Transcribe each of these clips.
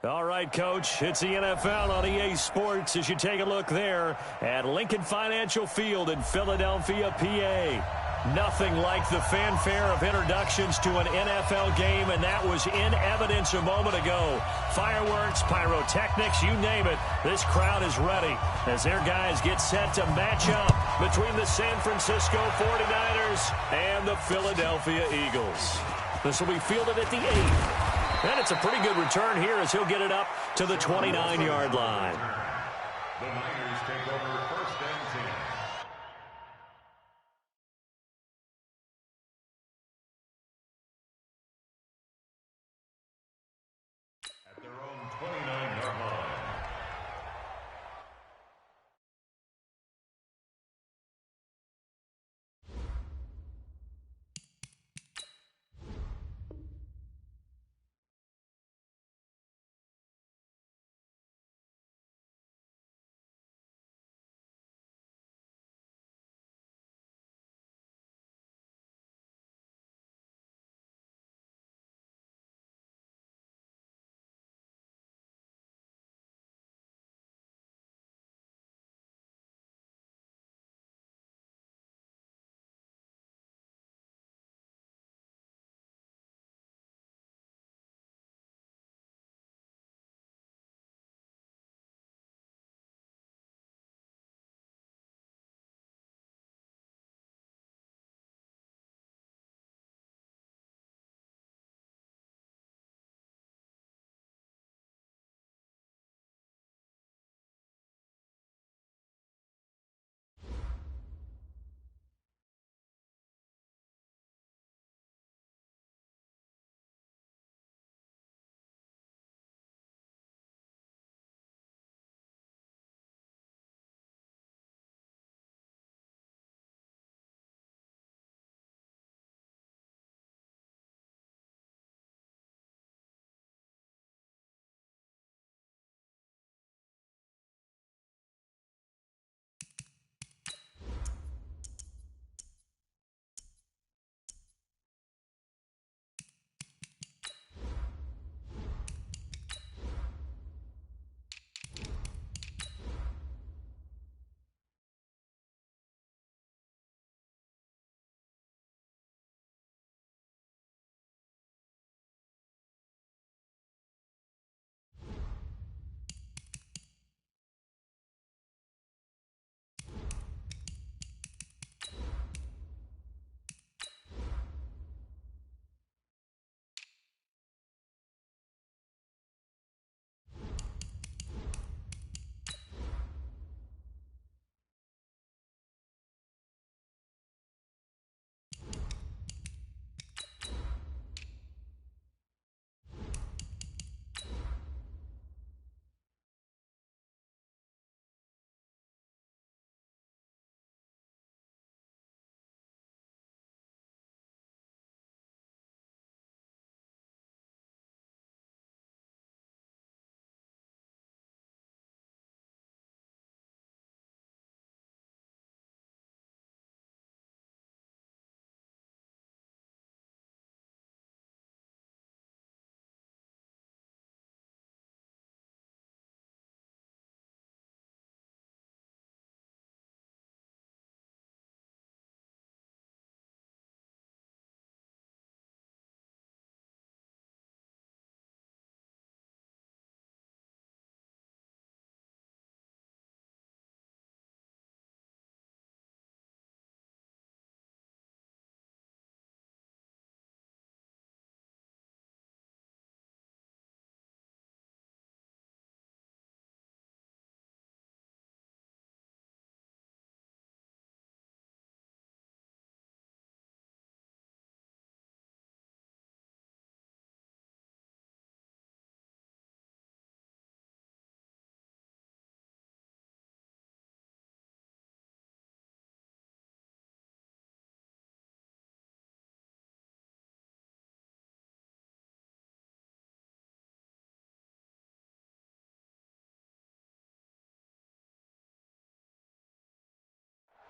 All right, Coach, it's the NFL on EA Sports as you take a look there at Lincoln Financial Field in Philadelphia, PA. Nothing like the fanfare of introductions to an NFL game, and that was in evidence a moment ago. Fireworks, pyrotechnics, you name it, this crowd is ready as their guys get set to match up between the San Francisco 49ers and the Philadelphia Eagles. This will be fielded at the 8th. And it's a pretty good return here as he'll get it up to the 29-yard line. The Niners take over first and 10. At their own 29-yard line.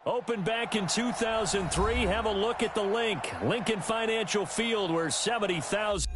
Opened back in 2003. Have a look at the link. Lincoln Financial Field, where 70,000...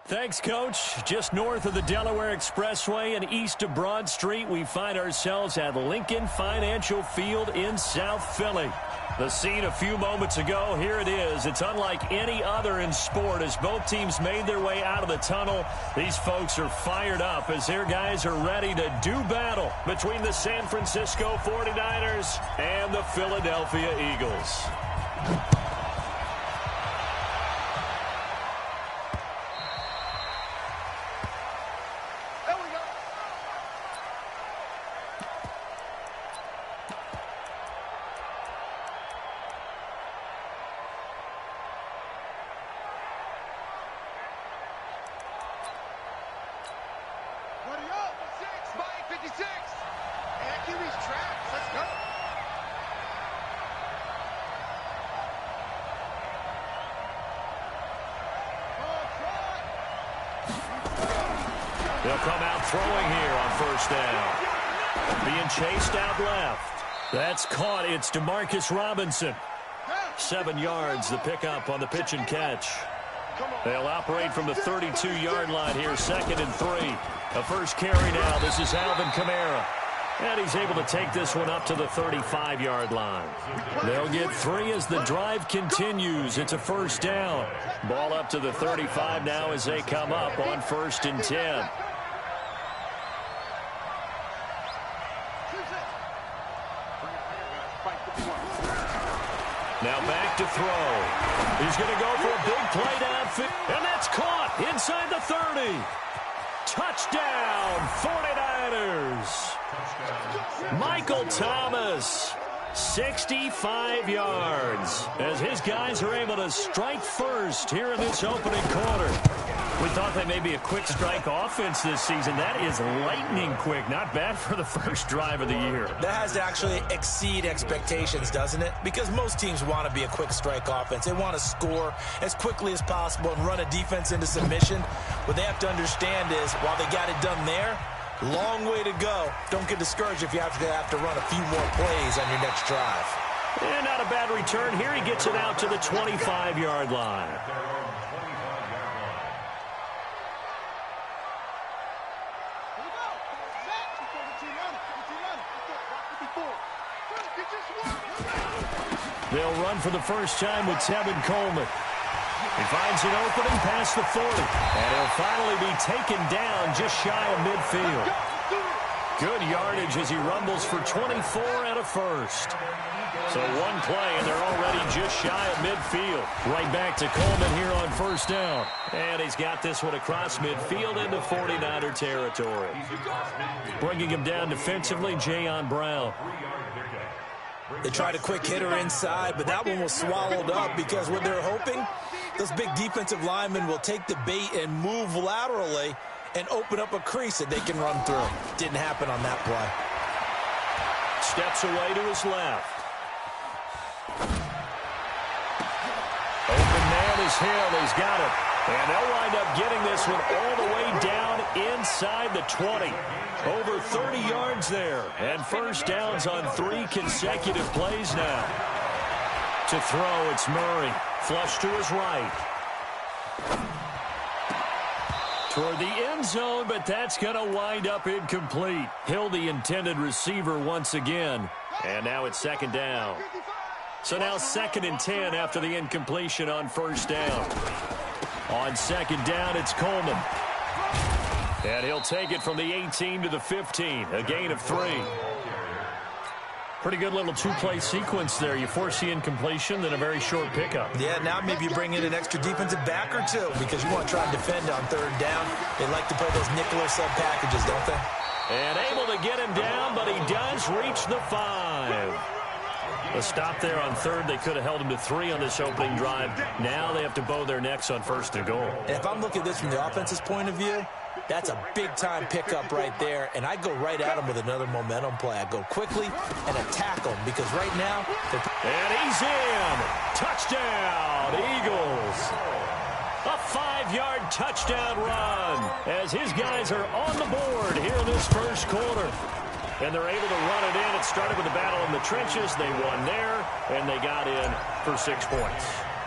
Thanks, Coach. Just north of the Delaware Expressway and east of Broad Street, we find ourselves at Lincoln Financial Field in South Philly. The scene a few moments ago, here it is. It's unlike any other in sport as both teams made their way out of the tunnel. These folks are fired up as their guys are ready to do battle between the San Francisco 49ers and the Philadelphia Eagles. They'll come out throwing here on first down. Being chased out left. That's caught. It's Demarcus Robinson. 7 yards, the pickup on the pitch and catch. They'll operate from the 32-yard line here, 2nd and 3. A first carry now. This is Alvin Kamara. And he's able to take this one up to the 35-yard line. They'll get 3 as the drive continues. It's a first down. Ball up to the 35 now as they come up on 1st and 10. Now back to throw. He's going to go for a big play downfield. And that's caught inside the 30. Touchdown, 49ers. Michael Thomas, 65 yards, as his guys are able to strike first here in this opening quarter. We thought they may be a quick strike offense this season. That is lightning quick. Not bad for the first drive of the year. That has to actually exceed expectations, doesn't it? Because most teams want to be a quick strike offense. They want to score as quickly as possible and run a defense into submission. What they have to understand is, while they got it done there, long way to go. Don't get discouraged if you have to run a few more plays on your next drive. And not a bad return here. He gets it out to the 25-yard line. They'll run for the first time with Tevin Coleman. He finds an opening past the 40. And he'll finally be taken down just shy of midfield. Good yardage as he rumbles for 24 and a first. So one play, and they're already just shy of midfield. Right back to Coleman here on first down. And he's got this one across midfield into 49er territory. Bringing him down defensively, Jayon Brown. They tried a quick hitter inside, but that one was swallowed up because what they're hoping, those big defensive linemen will take the bait and move laterally and open up a crease that they can run through. Didn't happen on that play. Steps away to his left. Open man is Hill. He's got it. And they'll wind up getting this one all the way down inside the 20. Over 30 yards there. And first downs on 3 consecutive plays now. To throw, it's Murray. Flush to his right. Toward the end zone, but that's going to wind up incomplete. Hill, the intended receiver once again. And now it's 2nd down. So now 2nd and 10 after the incompletion on first down. On 2nd down, it's Coleman. And he'll take it from the 18 to the 15. A gain of 3. Pretty good little 2-play sequence there. You force the incompletion, then a very short pickup. Yeah, now maybe you bring in an extra defensive back or 2 because you want to try and defend on 3rd down. They like to play those nickel or sub packages, don't they? And able to get him down, but he does reach the 5. A stop there on 3rd. They could have held him to 3 on this opening drive. Now they have to bow their necks on 1st and goal. And if I'm looking at this from the offense's point of view, that's a big-time pickup right there, and I go right at him with another momentum play. I go quickly and attack him because right now... And he's in! Touchdown, Eagles! A 5-yard touchdown run as his guys are on the board here in this first quarter. And they're able to run it in. It started with a battle in the trenches. They won there, and they got in for 6 points.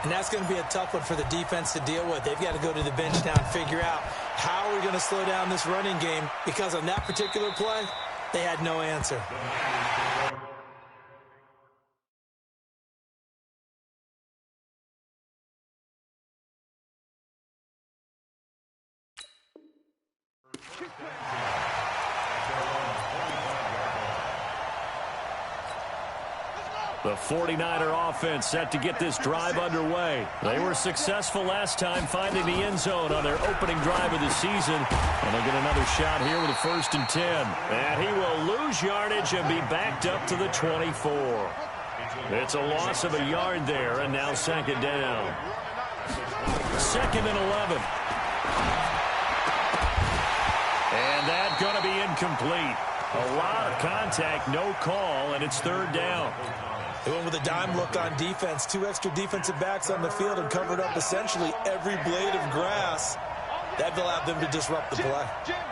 And that's going to be a tough one for the defense to deal with. They've got to go to the bench now and figure out how are we going to slow down this running game, because on that particular play, they had no answer. The 49er offense set to get this drive underway. They were successful last time finding the end zone on their opening drive of the season. And they'll get another shot here with a 1st and 10. And he will lose yardage and be backed up to the 24. It's a loss of a yard there, and now 2nd down. 2nd and 11. And that's going to be incomplete. A lot of contact, no call, and it's 3rd down. They went with a dime look on defense. 2 extra defensive backs on the field and covered up essentially every blade of grass. That allowed them to disrupt the play.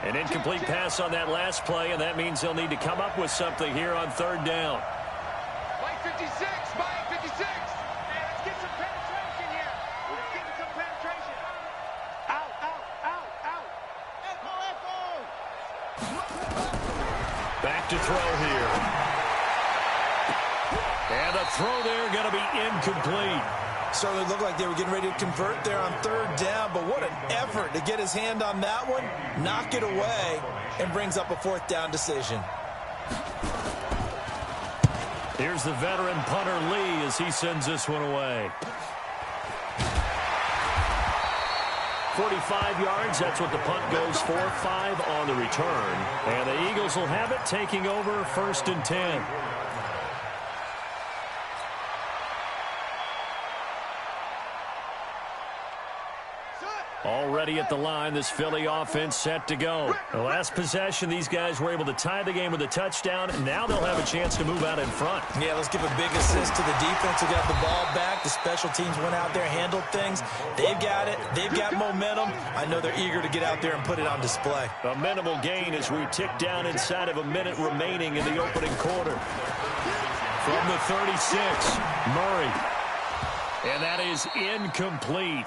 An incomplete pass on that last play, and that means they'll need to come up with something here on 3rd down. Mike 56, Mike 56. Hey, let's get some penetration here. Let's get some penetration. Out, out, out, out. Echo. Back to throw here. And the throw there going to be incomplete. Certainly looked like they were getting ready to convert there on 3rd down, but what an effort to get his hand on that one, knock it away, and brings up a 4th down decision. Here's the veteran punter Lee as he sends this one away. 45 yards, that's what the punt goes for. 5 on the return. And the Eagles will have it, taking over 1st and 10. Already at the line, this Philly offense set to go. The last possession, these guys were able to tie the game with a touchdown, and now they'll have a chance to move out in front. Yeah, let's give a big assist to the defense who got the ball back. The special teams went out there, handled things. They've got it. They've got momentum. I know they're eager to get out there and put it on display. A minimal gain as we tick down inside of a minute remaining in the opening quarter. From the 36, Murray. And that is incomplete.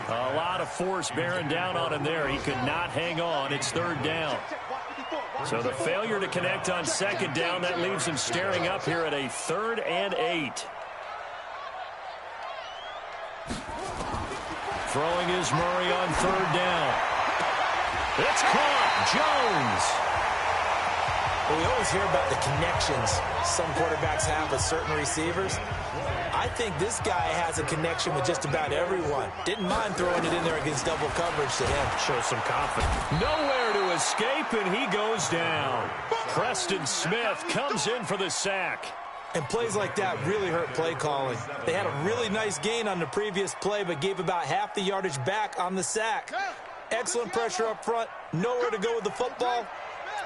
A lot of force bearing down on him there. He could not hang on. It's 3rd down. So the failure to connect on 2nd down, that leaves him staring up here at a 3rd and 8. Throwing is Murray on 3rd down. It's caught. Jones. Well, we always hear about the connections some quarterbacks have with certain receivers. I think this guy has a connection with just about everyone. Didn't mind throwing it in there against double coverage to him. Show some confidence. Nowhere to escape, and he goes down. Preston Smith comes in for the sack. And plays like that really hurt play calling. They had a really nice gain on the previous play, but gave about half the yardage back on the sack. Excellent pressure up front. Nowhere to go with the football.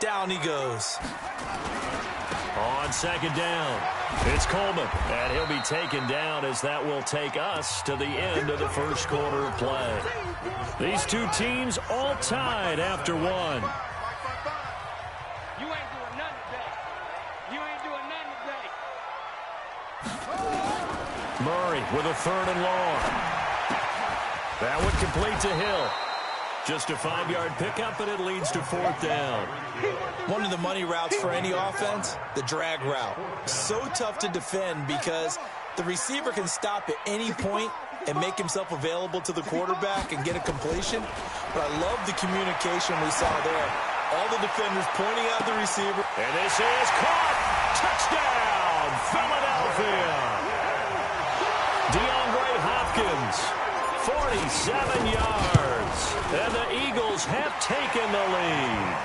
Down he goes. On 2nd down, it's Coleman, and he'll be taken down as that will take us to the end of the 1st quarter of play. These two teams all tied after 1. You ain't doing nothing today. You ain't doing nothing today. Murray with a 3rd and long. That one complete to Hill. Just a 5-yard pickup, and it leads to 4th down. One of the money routes for any offense, the drag route. So tough to defend because the receiver can stop at any point and make himself available to the quarterback and get a completion. But I love the communication we saw there. All the defenders pointing out the receiver. And this is caught. Touchdown, Philadelphia. DeAndre Hopkins, 47 yards. And the Eagles have taken the lead.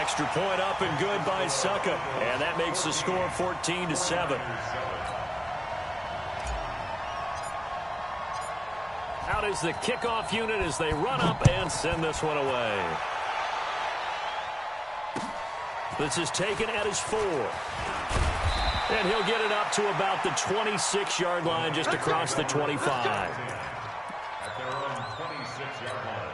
Extra point up and good by Suckup. And that makes the score 14-7. Out is the kickoff unit as they run up and send this one away. This is taken at his 4. And he'll get it up to about the 26-yard line, just across the 25. At their own 26-yard line.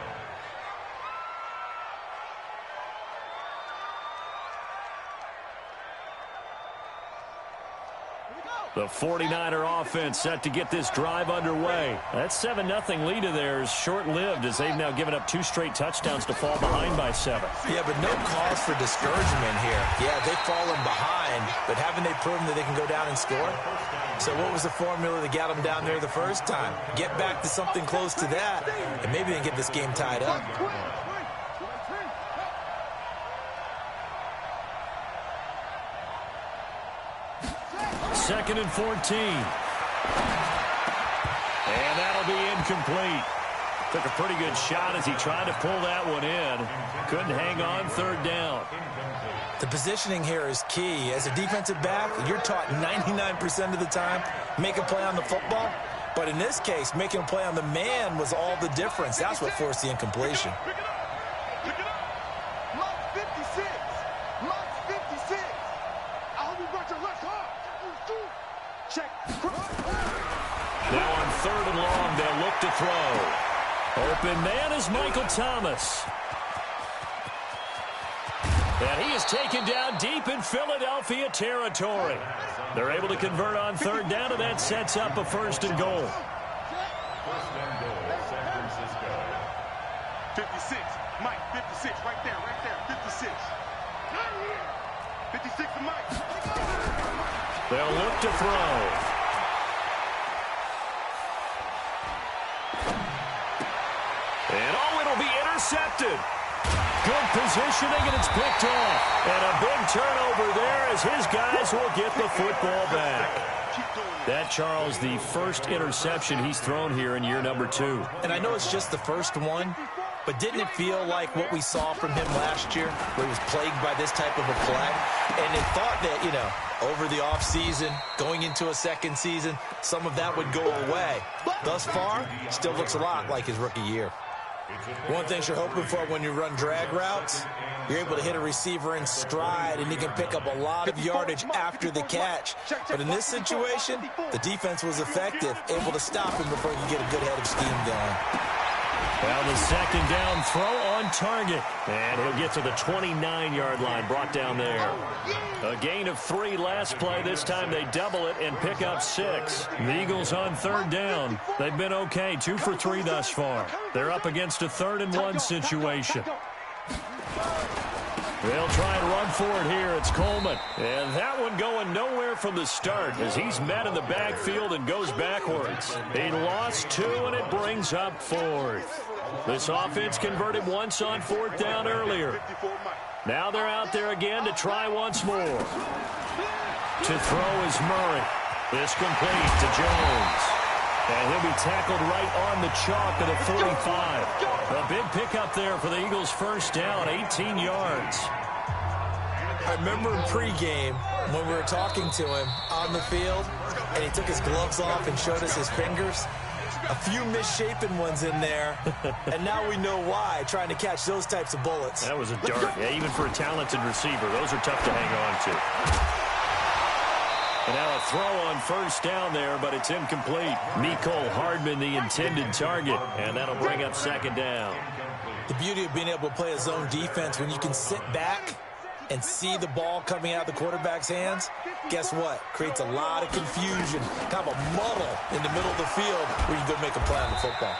Here we go. The 49er offense set to get this drive underway. That 7-0 lead of theirs short-lived as they've now given up 2 straight touchdowns to fall behind by 7. Yeah, but no cause for discouragement here. Yeah, they've fallen behind, but haven't they proven that they can go down and score? So what was the formula that got them down there the first time? Get back to something close to that, and maybe they can get this game tied up. 2nd and 14. And that'll be incomplete. Took a pretty good shot as he tried to pull that one in. Couldn't hang on 3rd down. The positioning here is key. As a defensive back, you're taught 99% of the time, make a play on the football. But in this case, making a play on the man was all the difference. That's what forced the incompletion. Pick it up. Mark 56. Mark 56. I hope you brought your left arm. Check. Now on 3rd and long, they'll look to throw. Open man is Michael Thomas. And he is taken down deep in Philadelphia territory. They're able to convert on 3rd down, and that sets up a 1st and goal. 1st and goal, San Francisco. 56. Mike, 56. Right there. 56. 56 to Mike. They'll look to throw. And it'll be intercepted. Good positioning, and it's picked off. And a big turnover there as his guys will get the football back. That, Charles, the first interception he's thrown here in year number 2. And I know it's just the first one, but didn't it feel like what we saw from him last year, where he was plagued by this type of a play? And they thought that, over the offseason, going into a second season, some of that would go away. Thus far, still looks a lot like his rookie year. One thing you're hoping for when you run drag routes, you're able to hit a receiver in stride, and he can pick up a lot of yardage after the catch. But in this situation, the defense was effective, able to stop him before he could get a good head of steam going. Well, the 2nd down throw on target. And he'll get to the 29-yard line, brought down there. A gain of 3 last play. This time they double it and pick up 6. The Eagles on 3rd down. They've been okay, 2 for 3 thus far. They're up against a 3rd and 1 situation. They'll try and run for it here. It's Coleman. And that one going nowhere from the start as he's met in the backfield and goes backwards. He lost 2, and it brings up 4th. This offense converted once on 4th down earlier. Now they're out there again to try once more. To throw is Murray. This complete to Jones. And he'll be tackled right on the chalk of the 45. A big pickup there for the Eagles' 1st down, 18 yards. I remember in pregame when we were talking to him on the field, and he took his gloves off and showed us his fingers. A few misshapen ones in there, and now we know why, trying to catch those types of bullets. That was a dart. Yeah, even for a talented receiver, those are tough to hang on to. And now a throw on 1st down there, but it's incomplete. Mecole Hardman, the intended target, and that'll bring up 2nd down. The beauty of being able to play a zone defense when you can sit back and see the ball coming out of the quarterback's hands, guess what? Creates a lot of confusion, kind of a muddle in the middle of the field where you go make a play on the football.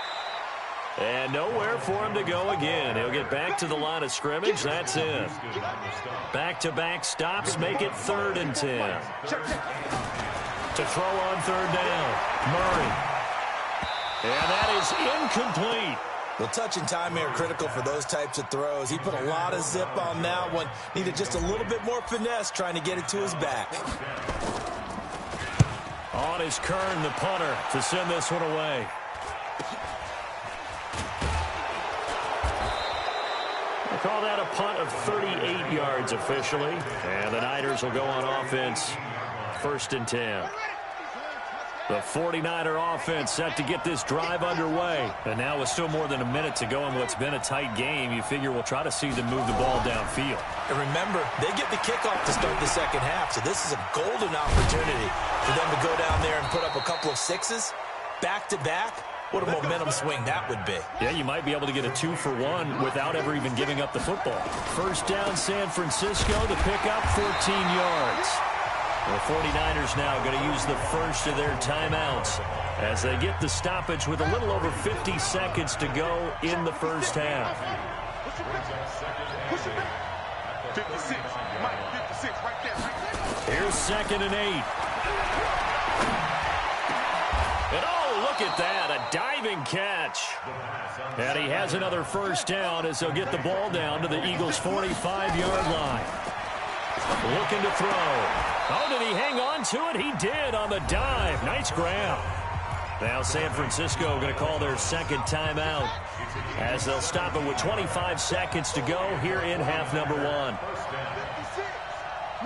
And nowhere for him to go again. He'll get back to the line of scrimmage. That's in. Back-to-back stops make it 3rd and 10. To throw on 3rd down, Murray. And that is incomplete. Well, touch and timing are critical for those types of throws. He put a lot of zip on that one. Needed just a little bit more finesse trying to get it to his back. On is Kern, the punter, to send this one away. We'll call that a punt of 38 yards officially. And the Niners will go on offense, 1st and 10. The 49er offense set to get this drive underway. And now with still more than a minute to go in what's been a tight game, you figure we'll try to see them move the ball downfield. And remember, they get the kickoff to start the 2nd half, so this is a golden opportunity for them to go down there and put up a couple of 6s back-to-back. What a momentum swing that would be. Yeah, you might be able to get a 2-for-1 without ever even giving up the football. 1st down, San Francisco. The pickup, 14 yards. The 49ers now going to use the first of their timeouts as they get the stoppage with a little over 50 seconds to go in the first half. 56. Mike, 56 right there. Here's 2nd and 8. And oh, look at that, a diving catch. And he has another first down as they'll get the ball down to the Eagles' 45-yard line. Looking to throw. Oh, did he hang on to it? He did on the dive. Nice grab. Now San Francisco going to call their second timeout as they'll stop it with 25 seconds to go here in half number 1. 56.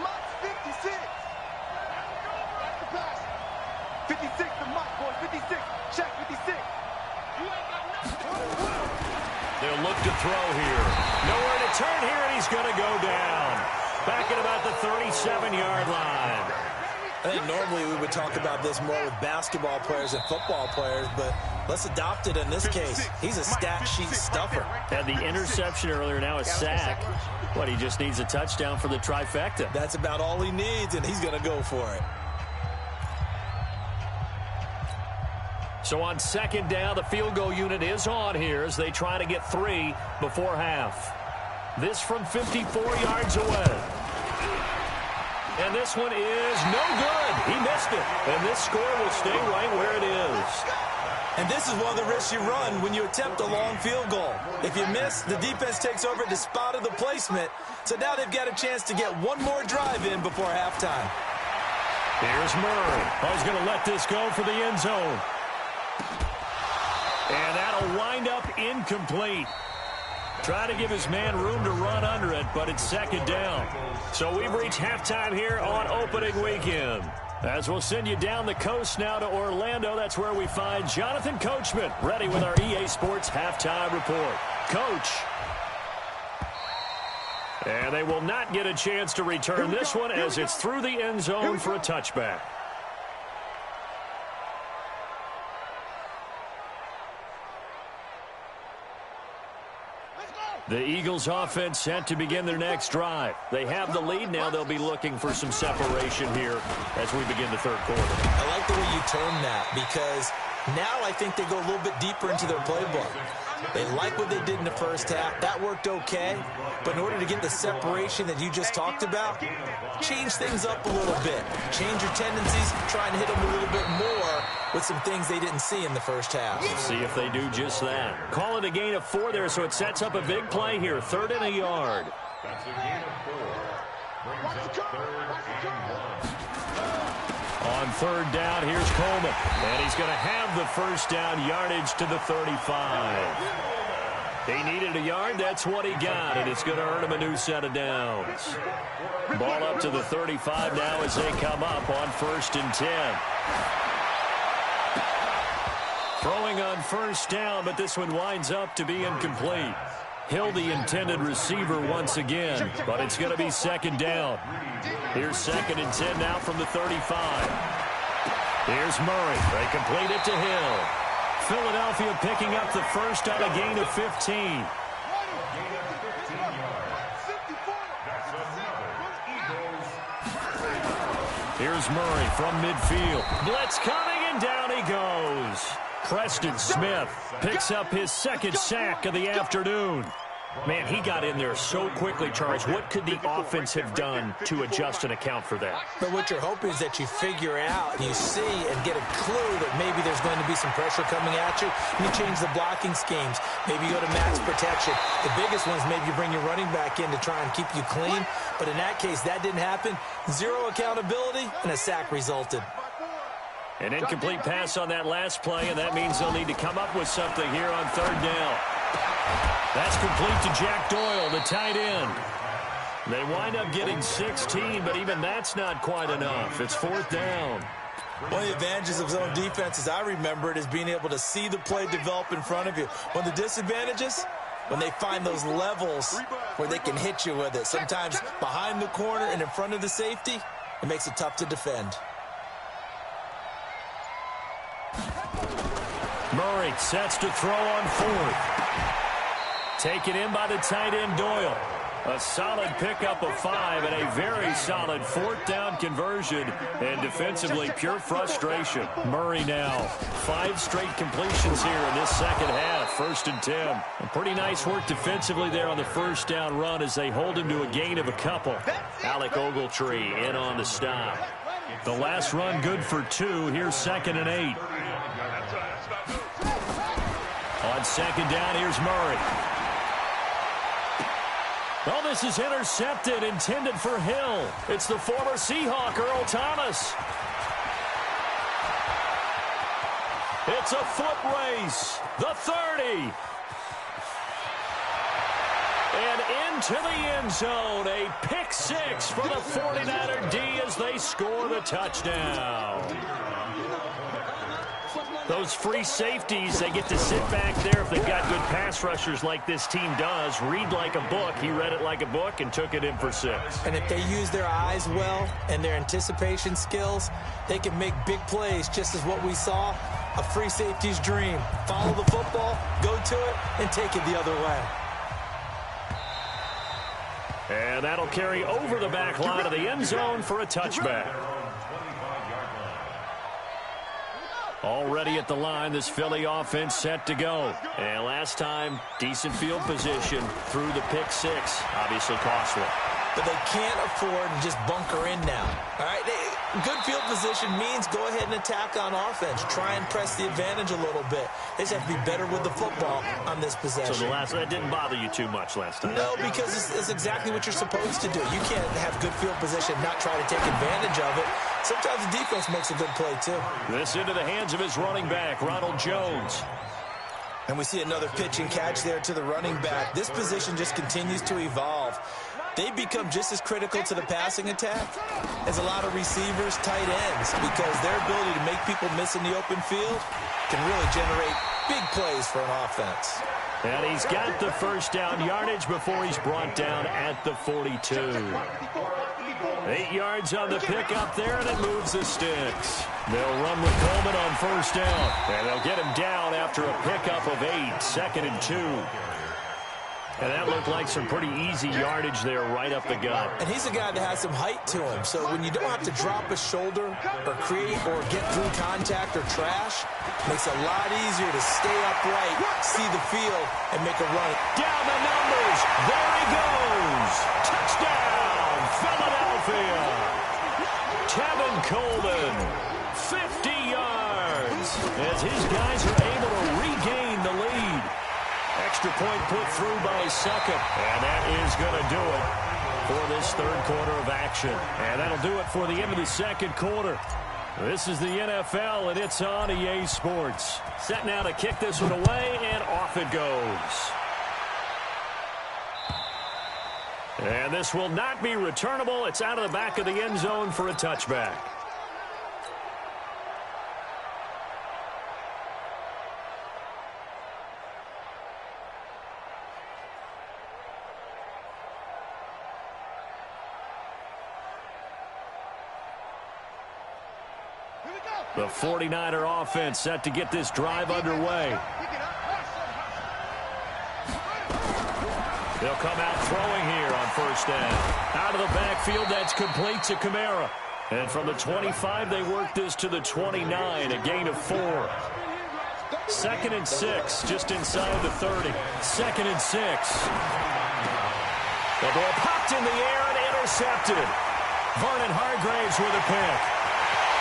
Mike, 56. 56 to Mike, boy. 56. Check 56. You ain't got nothing. They'll look to throw here. Nowhere to turn here, and he's going to go down. Back at about the 37-yard line. I think normally we would talk about this more with basketball players and football players, but let's adopt it in this case. He's a stat sheet stuffer. Had the interception earlier, now a sack. What, he just needs a touchdown for the trifecta. That's about all he needs, and he's going to go for it. So on 2nd down, the field goal unit is on here as they try to get 3 before half. This from 54 yards away. And this one is no good. He missed it. And this score will stay right where it is. And this is one of the risks you run when you attempt a long field goal. If you miss, the defense takes over at the spot of the placement. So now they've got a chance to get one more drive in before halftime. Here's Murray. Oh, he's going to let this go for the end zone. And that'll wind up incomplete. Try to give his man room to run under it, but it's 2nd down. So we've reached halftime here on opening weekend. As we'll send you down the coast now to Orlando, that's where we find Jonathan Coachman, ready with our EA Sports halftime report. Coach. And they will not get a chance to return this one as it's through the end zone for a touchback. The Eagles offense set to begin their next drive. They have the lead. Now they'll be looking for some separation here as we begin the 3rd quarter. I like the way you term that because now I think they go a little bit deeper into their playbook. They like what they did in the first half. That worked okay. But in order to get the separation that you just talked about, change things up a little bit. Change your tendencies, try and hit them a little bit more with some things they didn't see in the first half. See if they do just that. Call it a gain of 4 there, so it sets up a big play here. 3rd and a yard. That's a gain of 4. Brings up 3rd and 1. On 3rd down, here's Coleman. And he's going to have the first down yardage to the 35. He needed a yard. That's what he got, and it's going to earn him a new set of downs. Ball up to the 35 now as they come up on 1st and 10. Throwing on 1st down, but this one winds up to be incomplete. Hill, the intended receiver once again, but it's going to be 2nd down. Here's 2nd and 10 now from the 35. Here's Murray. They complete it to Hill. Philadelphia picking up the first on a gain of 15. Here's Murray from midfield. Blitz coming, and down he goes. Preston Smith picks up his 2nd sack of the afternoon. Man, he got in there so quickly, Charles. What could the offense have done to adjust and account for that? But what you're hoping is that you figure out, you see, and get a clue that maybe there's going to be some pressure coming at you. You change the blocking schemes. Maybe you go to max protection. The biggest ones, maybe you bring your running back in to try and keep you clean. But in that case, that didn't happen. 0 accountability, and a sack resulted. An incomplete pass on that last play, and that means they'll need to come up with something here on 3rd down. That's complete to Jack Doyle, the tight end. They wind up getting 16, but even that's not quite enough. It's 4th down. One of the advantages of zone defense, as I remember it, is being able to see the play develop in front of you. One of the disadvantages, when they find those levels where they can hit you with it. Sometimes behind the corner and in front of the safety, it makes it tough to defend. Murray sets to throw on 4th. Taken in by the tight end Doyle. A solid pickup of 5 and a very solid 4th down conversion. And defensively, pure frustration. Murray now. 5 straight completions here in this second half. 1st and 10. And pretty nice work defensively there on the 1st down run as they hold him to a gain of a couple. Alec Ogletree in on the stop. The last run good for 2. Here's 2nd and 8. On 2nd down, here's Murray. Well, this is intercepted, intended for Hill. It's the former Seahawk, Earl Thomas. It's a foot race. The 30. And into the end zone. A pick 6 for the 49er D as they score the touchdown. Those free safeties, they get to sit back there if they've got good pass rushers like this team does. Read like a book. He read it like a book and took it in for 6. And if they use their eyes well and their anticipation skills, they can make big plays, just as what we saw, a free safety's dream. Follow the football, go to it, and take it the other way. And that'll carry over the back line of the end zone for a touchback. Already at the line, this Philly offense set to go. And last time, decent field position through the pick 6. Obviously costly. But they can't afford to just bunker in now. All right, good field position means go ahead and attack on offense. Try and press the advantage a little bit. They just have to be better with the football on this possession. So that didn't bother you too much last time? No, because it's exactly what you're supposed to do. You can't have good field position, not try to take advantage of it. Sometimes the defense makes a good play, too. This into the hands of his running back, Ronald Jones. And we see another pitch and catch there to the running back. This position just continues to evolve. They become just as critical to the passing attack as a lot of receivers, tight ends, because their ability to make people miss in the open field can really generate big plays for an offense. And he's got the 1st down yardage before he's brought down at the 42. 8 yards on the pickup there, and it moves the sticks. They'll run with Coleman on 1st down, and they'll get him down after a pickup of 8, 2nd and 2. And that looked like some pretty easy yardage there right up the gut. And he's a guy that has some height to him, so when you don't have to drop a shoulder or create or get through contact or trash, it makes it a lot easier to stay upright, see the field, and make a run. Down the numbers. There he goes. Touchdown, Philadelphia. Tevin Coleman, 50 yards, as his guys are able to regain the lead. Extra point put through by Succop. And that is going to do it for this 3rd quarter of action. And that'll do it for the end of the 2nd quarter. This is the NFL, and it's on EA Sports. Set now to kick this one away, and off it goes. And this will not be returnable. It's out of the back of the end zone for a touchback. The 49er offense set to get this drive underway. They'll come out throwing here on 1st down. Out of the backfield, that's complete to Kamara. And from the 25, they work this to the 29, a gain of 4. 2nd and 6, just inside the 30. 2nd and 6. The ball popped in the air and intercepted. Vernon Hargreaves with a pick.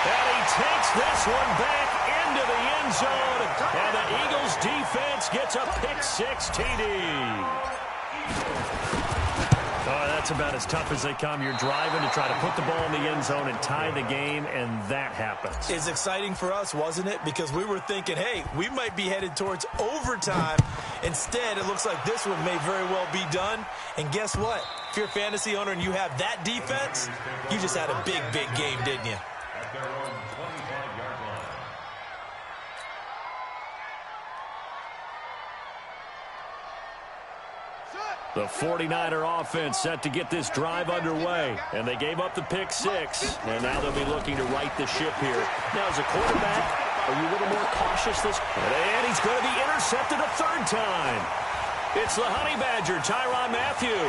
And he takes this one back into the end zone. And the Eagles defense gets a pick 6 TD. Oh, that's about as tough as they come. You're driving to try to put the ball in the end zone and tie the game, and that happens. It's exciting for us, wasn't it? Because we were thinking, hey, we might be headed towards overtime. Instead, it looks like this one may very well be done. And guess what? If you're a fantasy owner and you have that defense, you just had a big, big game, didn't you? The 49er offense set to get this drive underway. And they gave up the pick 6. And now they'll be looking to right the ship here. Now, as a quarterback, are you a little more cautious this? And he's going to be intercepted a 3rd time. It's the Honey Badger, Tyrann Mathieu.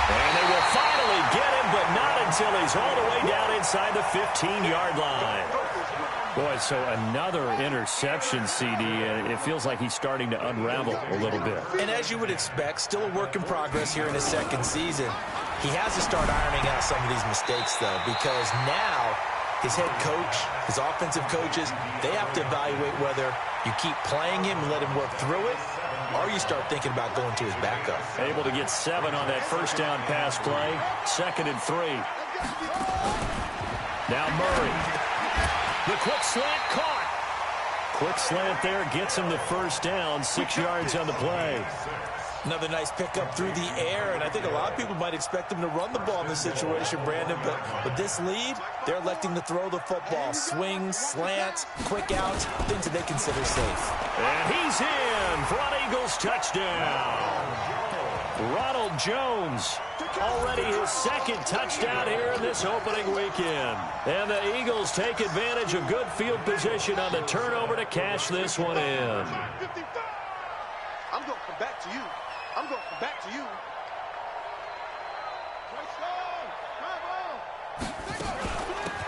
And they will finally get him, but not until he's all the way down inside the 15-yard line. Boy, so another interception, CD, and it feels like he's starting to unravel a little bit. And as you would expect, still a work in progress here in his second season. He has to start ironing out some of these mistakes, though, because now his head coach, his offensive coaches, they have to evaluate whether you keep playing him and let him work through it, or you start thinking about going to his backup. Able to get 7 on that first down pass play. 2nd and 3. Now Murray. The quick slant caught. Quick slant there gets him the first down. 6 yards on the play. Another nice pickup through the air, and I think a lot of people might expect him to run the ball in this situation, Brandon, but with this lead, they're electing to throw the football. Swings, slants, quick outs, things that they consider safe. And he's in for an Eagles touchdown. Ronald Jones, already his 2nd touchdown here in this opening weekend. And the Eagles take advantage of good field position on the turnover to cash this one in. I'm going to come back to you. I'm going to come back to you.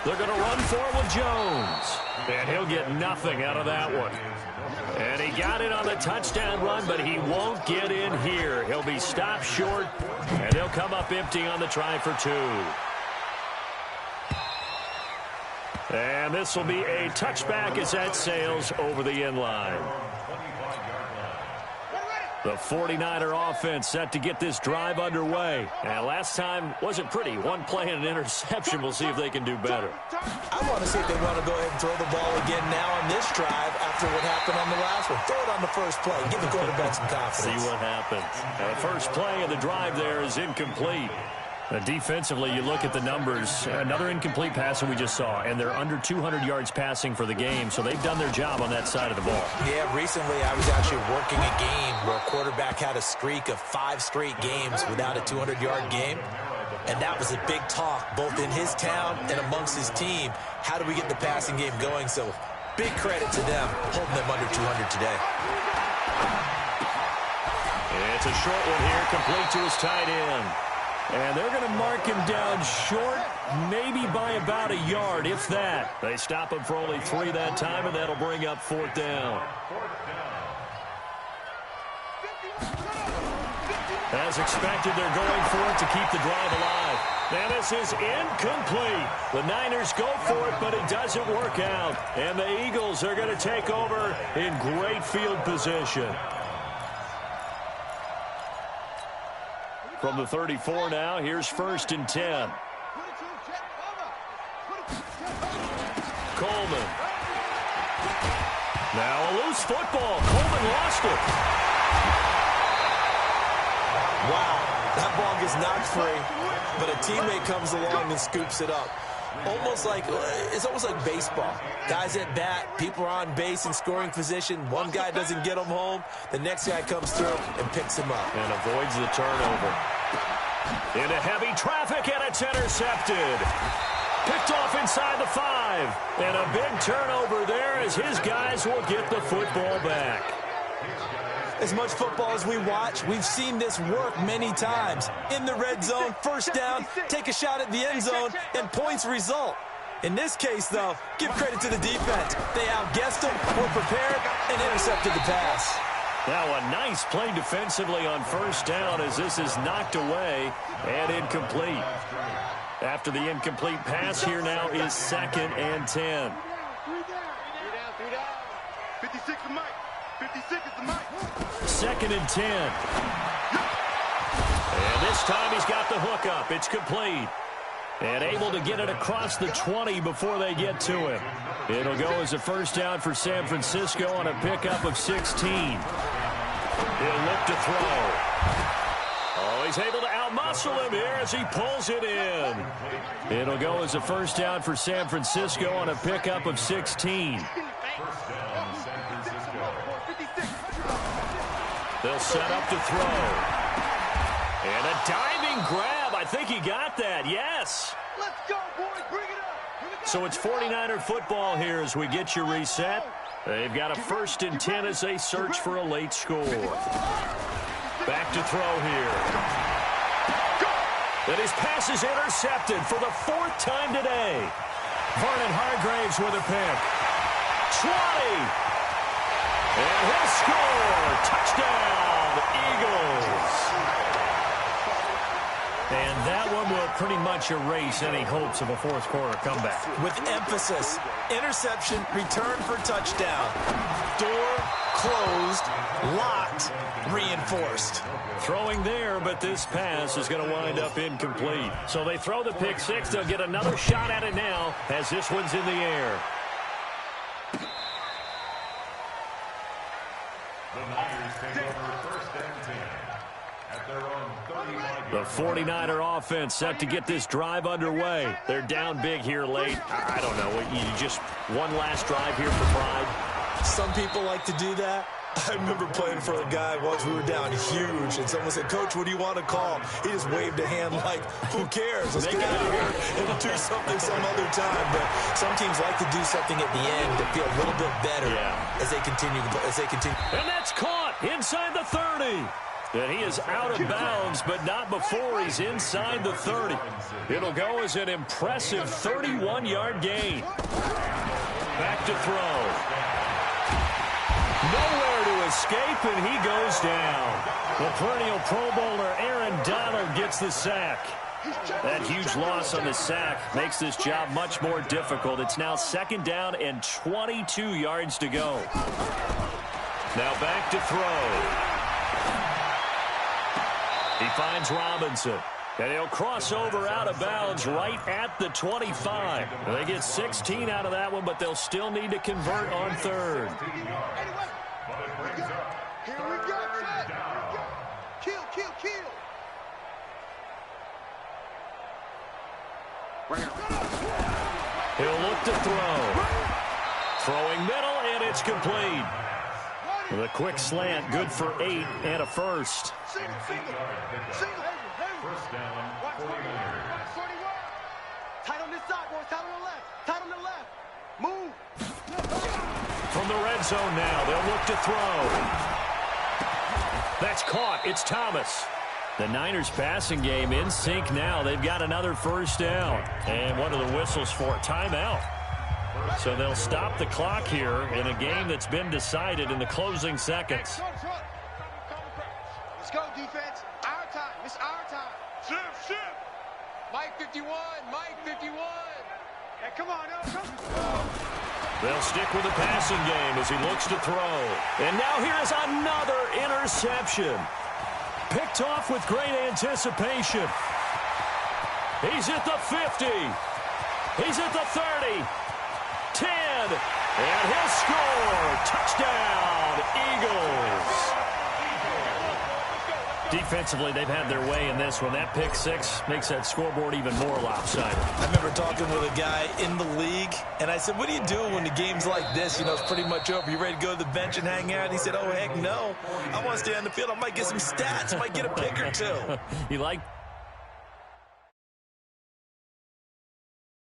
They're going to run for it with Jones. And he'll get nothing out of that one. And he got it on the touchdown run, but he won't get in here. He'll be stopped short, and they'll come up empty on the try for 2. And this will be a touchback as that sails over the end line. The 49er offense set to get this drive underway. And last time wasn't pretty. One play and an interception. We'll see if they can do better. I want to see if they want to go ahead and throw the ball again now on this drive after what happened on the last one. Throw it on the first play. Give the quarterback some confidence. See what happens. The first play of the drive there is incomplete. Defensively, you look at the numbers. Another incomplete pass that we just saw, and they're under 200 yards passing for the game, so they've done their job on that side of the ball. Yeah, recently I was actually working a game where a quarterback had a streak of 5 straight games without a 200-yard game, and that was a big talk both in his town and amongst his team. How do we get the passing game going? So big credit to them, holding them under 200 today. It's a short one here, complete to his tight end. And they're going to mark him down short, maybe by about a yard, if that. They stop him for only 3 that time, and that'll bring up 4th down. As expected, they're going for it to keep the drive alive. And this is incomplete. The Niners go for it, but it doesn't work out. And the Eagles are going to take over in great field position. From the 34 now, here's 1st and 10. Coleman. Now a loose football. Coleman lost it. Wow, that ball gets knocked free, but a teammate comes along and scoops it up. It's almost like baseball. Guys at bat, people are on base in scoring position. One guy doesn't get him home. The next guy comes through and picks him up. And avoids the turnover. Into heavy traffic, and it's intercepted. Picked off inside the 5. And a big turnover there as his guys will get the football back. As much football as we watch, we've seen this work many times. In the red zone, first down, take a shot at the end zone, and points result. In this case, though, give credit to the defense. They outguessed them, were prepared, and intercepted the pass. Now a nice play defensively on first down as this is knocked away and incomplete. After the incomplete pass, here now is 2nd and 10. 3 down. 56 is Mike. 56 is the Mike. 2nd and 10. And this time he's got the hook up. It's complete. And able to get it across the 20 before they get to him. It'll go as a first down for San Francisco on a pickup of 16. He'll look to throw. Oh, he's able to outmuscle him here as he pulls it in. It'll go as a first down for San Francisco on a pickup of 16. They'll set up to throw. And a diving grab. I think he got that. Yes. Let's go, boys. Bring it up. So it's 49er football here as we get you reset. They've got a 1st and 10 as they search for a late score. Back to throw here. And his pass is intercepted for the 4th time today. Vernon Hargraves with a pick. 20. And he'll score. Touchdown, Eagles. And that one will pretty much erase any hopes of a fourth quarter comeback. With emphasis, interception, return for touchdown. Door closed, locked, reinforced. Throwing there, but this pass is going to wind up incomplete. So they throw the pick six. They'll get another shot at it now as this one's in the air. The Niners take over 1st and 10 at their own 35. The 49er offense set to get this drive underway. They're down big here late. I don't know. You just one last drive here for pride. Some people like to do that. I remember playing for a guy once. We were down huge, and someone said, "Coach, what do you want to call?" He just waved a hand like, "Who cares? Let's get out of here and do something some other time." But some teams like to do something at the end to feel a little bit better as they continue. And that's caught inside the 30. And he is out of bounds, but not before he's inside the 30. It'll go as an impressive 31-yard gain. Back to throw. Nowhere to escape, and he goes down. The perennial Pro Bowler Aaron Donald gets the sack. That huge loss on the sack makes this job much more difficult. It's now 2nd down and 22 yards to go. Now back to throw. He finds Robinson. And he'll cross over out of bounds right at the 25. They get 16 out of that one, but they'll still need to convert on 3rd. Here we go, Kill. He'll look to throw. Throwing middle, and it's complete. The quick slant, good for 8 and a first. Single. 1st down, 49ers. Tight on this side, boys. Tight on the left. Move. From the red zone now, they'll look to throw. That's caught. It's Thomas. The Niners passing game in sync now. They've got another 1st down. And what are the whistles for? Timeout. So they'll stop the clock here in a game that's been decided in the closing seconds. Let's go, defense. Our time. It's our time. Shift. Mike 51. Hey, come on. They'll stick with the passing game as he looks to throw. And now here's another interception. Picked off with great anticipation. He's at the 50. He's at the 30. 10. And he'll score. Touchdown, Eagles. Defensively, they've had their way in this one. That pick six makes that scoreboard even more lopsided. I remember talking with a guy in the league, and I said, "What do you do when the game's like this? You know, it's pretty much over. You ready to go to the bench and hang out?" And he said, "Oh, heck no. I want to stay on the field. I might get some stats. I might get a pick or two." You like